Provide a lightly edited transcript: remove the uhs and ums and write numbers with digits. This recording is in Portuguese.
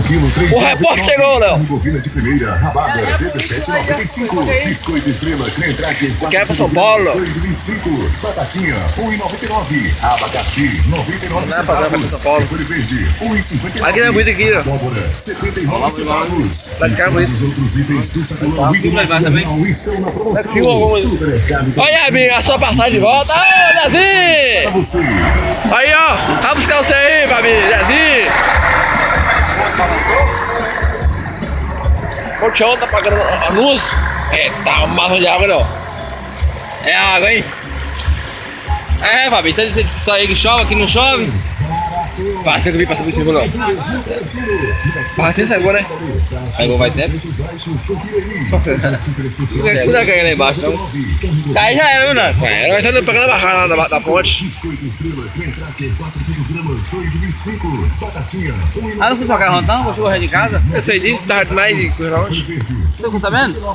quilo, 3,99. O repórter chegou, Léo. Bovina de primeira, rabada, 17,95. Biscoito Estrela, creme cracker, Quer pra São Paulo? 2,25. Batatinha, 1,99. Abacaxi, 99 Não é pra centavos. São Paulo. Folha verde, 1,59. Aqui não é muito aqui, ó. Abóbora, 79 centavos. Vai ficar muito. Todos os outros itens do sacolão e do nosso jornal estão na promoção. Aqui, ó. Supermercado Olha, amigo, a sua passagem de volta. Ô, Zezinho! pra você. Aí, ó. Vai buscar você aí, família. Zezinho. O tchau tá pagando a luz. É, tá uma marrom de água, não. É água, hein? É, Fabi, isso aí que chove, aqui não chove. Passa que eu vi passar por cima, não. Passa isso agora, né? Aí vai ser. Cuidado que lá embaixo, não. Aí já era, viu, Nando? É, nós estamos pegando a barrada da ponte. Biscoito Estrela, creme cracker, 400 gramas, 2,25. Batatinha, Ah, não fui só carro, não? Vou correr de casa. Eu sei disso, tá mais de coisa. Você não tá sabendo?